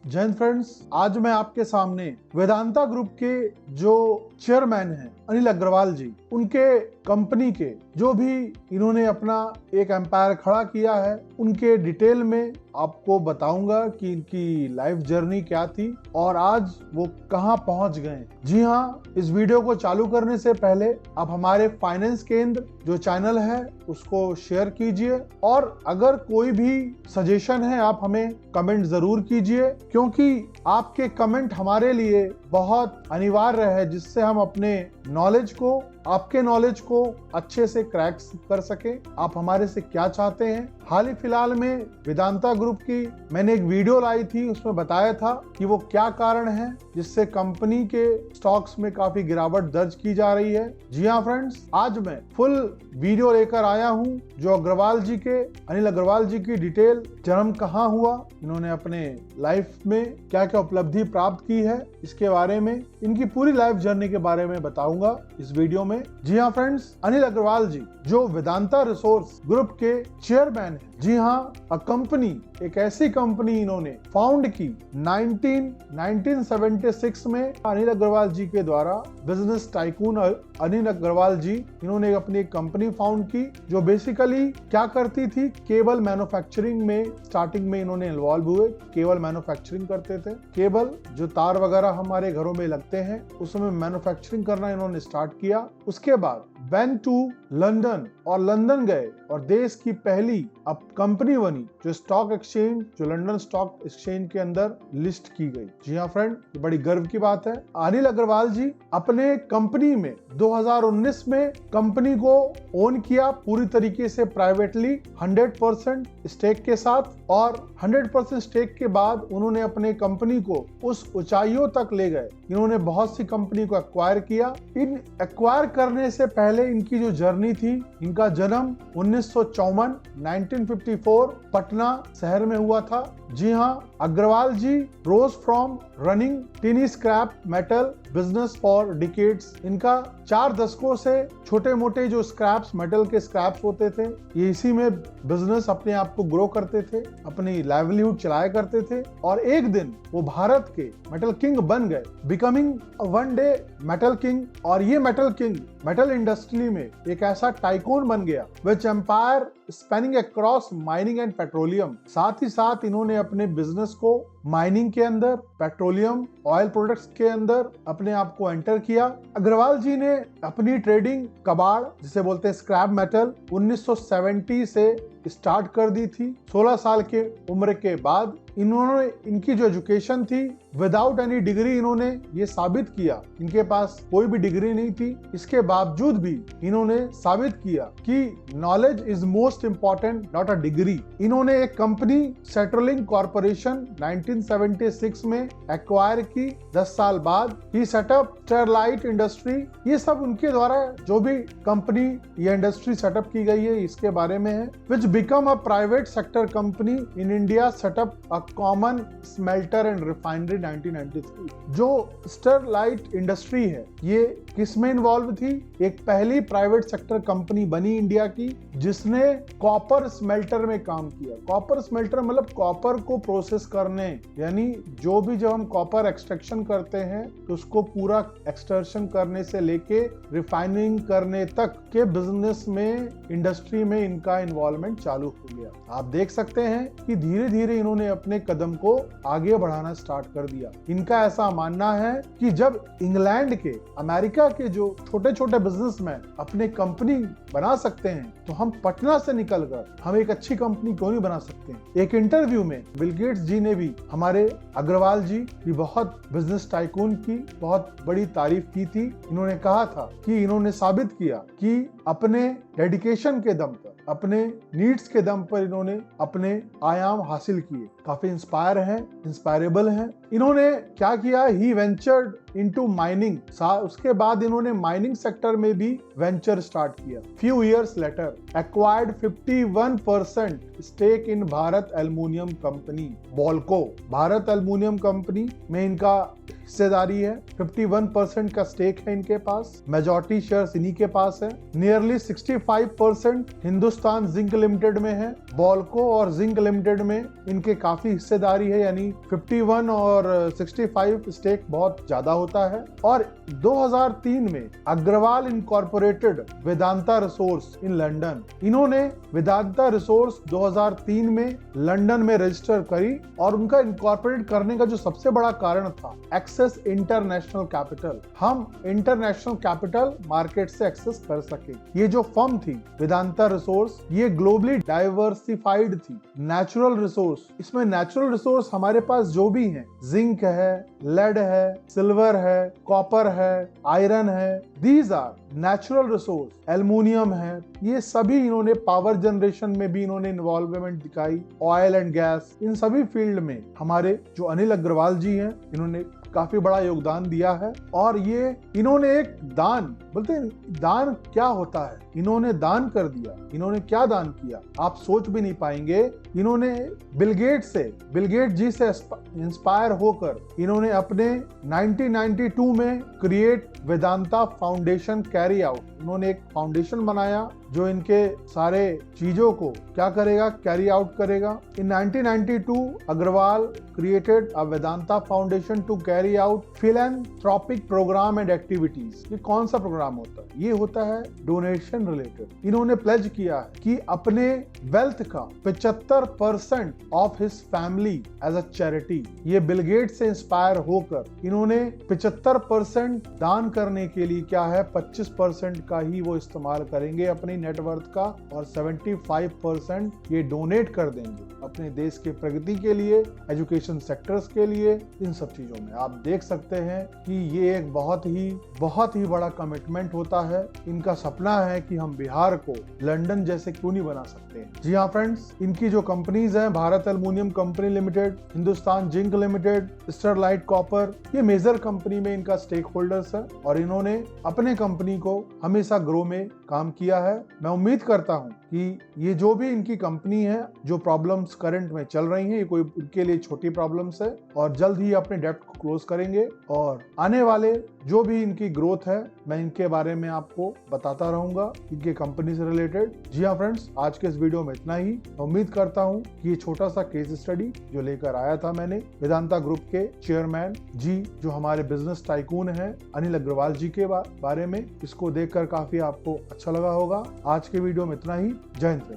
जय हिंद फ्रेंड्स, आज मैं आपके सामने वेदांता ग्रुप के जो चेयरमैन हैं अनिल अग्रवाल जी, उनके कंपनी के जो भी इन्होंने अपना एक एम्पायर खड़ा किया है, उनके डिटेल में आपको बताऊंगा कि इनकी लाइफ जर्नी क्या थी और आज वो कहां पहुंच गए। जी हाँ, इस वीडियो को चालू करने से पहले आप हमारे फाइनेंस केंद्र जो चैनल है उसको शेयर कीजिए और अगर कोई भी सजेशन है आप हमें कमेंट जरूर कीजिए, क्योंकि आपके कमेंट हमारे लिए बहुत अनिवार्य है, जिससे हम अपने नॉलेज को, आपके नॉलेज को अच्छे से क्रैक कर सके। आप हमारे से क्या चाहते हैं। हाल ही फिलहाल में वेदांता ग्रुप की मैंने एक वीडियो लाई थी, उसमें बताया था कि वो क्या कारण है जिससे कंपनी के स्टॉक्स में काफी गिरावट दर्ज की जा रही है। जी हाँ फ्रेंड्स, आज मैं फुल वीडियो लेकर आया हूँ जो अग्रवाल जी के, अनिल अग्रवाल जी की डिटेल, जन्म कहाँ हुआ, इन्होंने अपने लाइफ में क्या क्या उपलब्धि प्राप्त की है, इसके बारे में, इनकी पूरी लाइफ जर्नी के बारे में बताऊंगा इस वीडियो में। जी हाँ फ्रेंड्स, अनिल अग्रवाल जी जो वेदांता रिसोर्स ग्रुप के चेयरमैन हैं। जी हाँ, कंपनी, एक ऐसी कंपनी इन्होंने फाउंड की 1976 में अनिल अग्रवाल जी के द्वारा। बिजनेस टाइकून अनिल अग्रवाल जी, इन्होंने अपनी एक कंपनी फाउंड की जो बेसिकली क्या करती थी, केबल मैन्युफैक्चरिंग में स्टार्टिंग में इन्होंने इन्वॉल्व हुए। केबल मैन्युफैक्चरिंग करते थे, केबल जो तार वगैरह हमारे घरों में लगते हैं उसमें मैन्युफैक्चरिंग करना इन्होंने स्टार्ट किया। उसके बाद वेंट टू लंदन, और लंदन गए और देश की पहली अब कंपनी बनी जो स्टॉक एक्सचेंज, जो लंदन स्टॉक एक्सचेंज के अंदर लिस्ट की गई। जी हाँ फ्रेंड, ये बड़ी गर्व की बात है। अनिल अग्रवाल जी अपने कंपनी में 2019 में कंपनी को ओन किया पूरी तरीके से प्राइवेटली 100% स्टेक के साथ, और 100% स्टेक के बाद उन्होंने अपने कंपनी को उस ऊंचाइयों तक ले गए। इन्होंने बहुत सी कंपनी को एक्वायर किया। इन एक्वायर करने से पहले इनकी जो जर्नी थी, इनका जन्म 1954 पटना शहर में हुआ था। जी हाँ, Agarwal ji rose from running tiny scrap metal business for decades. इनका 4 दशकों से छोटे मोटे जो स्क्रैप्स, मेटल के स्क्रैप्स होते थे, ये इसी में बिजनेस अपने आप को ग्रो करते थे, अपनी लाइवलीहुड चलाया करते थे, और एक दिन वो भारत के मेटल किंग बन गए, becoming one day metal king. और ये मेटल किंग मेटल इंडस्ट्री में एक ऐसा टाइकून बन गया which empire spanning across mining and petroleum. साथ ही साथ इन्होंने अपने बिजनेस को माइनिंग के अंदर, पेट्रोलियम, ऑयल प्रोडक्ट्स के अंदर अपने आप को एंटर किया। अग्रवाल जी ने अपनी ट्रेडिंग कबाड़, जिसे बोलते हैं स्क्रैप मेटल, 1970 से स्टार्ट कर दी थी। 16 साल के उम्र के बाद इन्होंने, इनकी जो एजुकेशन थी, विदाउट एनी डिग्री, इन्होंने ये साबित किया, इनके पास कोई भी डिग्री नहीं थी, इसके बावजूद भी इन्होंने साबित किया कि knowledge is most important, not a degree. इन्होंने एक कंपनी सेट्रोलिंक कॉर्पोरेशन 1976 में एक्वायर की। 10 साल बाद ही सेटअप स्टरलाइट इंडस्ट्री। ये सब उनके द्वारा जो भी कंपनी या इंडस्ट्री सेटअप की गई है इसके बारे में है। विच become a private sector company in India, setup a common smelter and refinery 1993। जो स्टरलाइट इंडस्ट्री है ये किस में इन्वॉल्व थी? एक पहली प्राइवेट सेक्टर कंपनी बनी इंडिया की जिसने कॉपर स्मेल्टर में काम किया। कॉपर स्मेल्टर मतलब कॉपर को प्रोसेस करने, यानी जो भी जब हम कॉपर एक्सट्रैक्शन करते हैं तो उसको पूरा एक्सट्रैक्शन करने से लेके रिफाइनिंग करने तक के बिजनेस में, इंडस्ट्री में इनका इन्वॉल्वमेंट चालू हो गया। आप देख सकते हैं कि धीरे धीरे इन्होंने अपने कदम को आगे बढ़ाना स्टार्ट कर दिया। इनका ऐसा मानना है कि जब इंग्लैंड के, अमेरिका के जो छोटे छोटे बिजनेसमैन अपने कंपनी बना सकते हैं तो हम पटना से निकलकर हम एक अच्छी कंपनी क्यों नहीं बना सकते हैं। एक इंटरव्यू में बिल गेट्स जी ने भी हमारे अग्रवाल जी की बहुत बिजनेस टाइकून की बहुत बड़ी तारीफ की थी। इन्होंने कहा था कि इन्होंने साबित किया कि अपने डेडिकेशन के दम पर, अपने नीड्स के दम पर इन्होंने अपने आयाम हासिल किए। काफी इंस्पायर हैं, इंस्पायरेबल हैं। इन्होंने क्या किया, ही वेंचर्ड इनटू माइनिंग। उसके बाद इन्होंने माइनिंग सेक्टर में भी वेंचर स्टार्ट किया। Few years later acquired 51% stake in Bharat aluminium company BALCO. Bharat aluminium company में इनका हिस्सेदारी है, 51% का स्टेक है इनके पास, मेजॉरिटी शेयर्स इन्हीं के पास है। नियरली 65% हिंदुस्तान जिंक लिमिटेड में है। बॉल्को और जिंक लिमिटेड में इनके काफी हिस्सेदारी है, यानी 51 और 65 स्टेक बहुत ज्यादा होता है। और 2003 में Agarwal incorporated Vedanta resource in London, इन्होंने वेदांता रिसोर्स 2003 में लंदन में रजिस्टर करी। और उनका इनकॉर्पोरेट करने का जो सबसे बड़ा कारण था एक्सेस इंटरनेशनल कैपिटल, हम इंटरनेशनल कैपिटल मार्केट से एक्सेस कर सके। ये जो फर्म थी वेदांता रिसोर्स, ये ग्लोबली डाइवर्सिफाइड थी। नेचुरल रिसोर्स, इसमें नेचुरल रिसोर्स हमारे पास जो भी हैं, जिंक है, लेड है, सिल्वर है, कॉपर है, आयरन है, these are natural resource. Aluminium है, ये सभी इन्होंने पावर जनरेशन में भी इन्होंने इन्वॉल्वमेंट दिखाई, ऑयल एंड गैस, इन सभी फील्ड में हमारे जो अनिल अग्रवाल जी हैं इन्होंने काफी बड़ा योगदान दिया है। और ये इन्होंने एक दान, बोलते हैं दान क्या होता है, इन्होंने दान कर दिया। इन्होंने क्या दान किया आप सोच भी नहीं पाएंगे। इन्होंने बिल गेट जी से इंस्पायर होकर इन्होंने अपने 1992 में create Vedanta foundation carry out, उन्होंने एक फाउंडेशन बनाया जो इनके सारे चीजों को क्या करेगा, कैरी आउट करेगा। In 1992 Agarwal created a Vedanta foundation to carry out philanthropic program and activities. ये कौन सा प्रोग्राम होता है? ये होता है डोनेशन रिलेटेड। इन्होंने प्लेज किया है कि अपने वेल्थ का 75% of his family as a charity, ये बिल गेट से इंस्पायर होकर इन्होंने 75% दान करने के लिए क्या है 25% का ही वो इस्तेमाल करेंगे अपनी नेटवर्थ का, और 75% ये डोनेट कर देंगे अपने देश के प्रगति के लिए, एजुकेशन सेक्टर्स के लिए, इन सब चीजों में। आप देख सकते हैं कि ये एक बहुत ही बड़ा कमिटमेंट होता है। इनका सपना है कि हम बिहार को लंदन जैसे क्यों नहीं बना सकते हैं। जी हाँ फ्रेंड्स, इनकी जो कंपनीज हैं, Bharat aluminium company limited, Hindustan zinc limited, Sterlite copper, ये मेजर कंपनी में इनका स्टेक होल्डर्स है। और इन्होंने अपने कंपनी को हमेशा ग्रो में काम किया है। मैं उम्मीद करता हूं कि ये जो भी इनकी कंपनी है, जो प्रॉब्लम्स करंट में चल रही हैं, ये कोई उनके लिए छोटी प्रॉब्लम्स है, और जल्द ही अपने डेब्ट को क्लोज करेंगे। और आने वाले जो भी इनकी ग्रोथ है, मैं इनके बारे में आपको बताता रहूंगा, इनके कंपनी से रिलेटेड। जी हाँ फ्रेंड्स, आज के इस वीडियो में इतना ही। उम्मीद करता हूं कि ये छोटा सा केस स्टडी जो लेकर आया था मैंने वेदांता ग्रुप के चेयरमैन जी, जो हमारे बिजनेस टाइकून हैं अनिल अग्रवाल जी के बारे में, इसको देखकर काफी आपको अच्छा लगा होगा। आज के वीडियो में इतना ही। जय हिंद।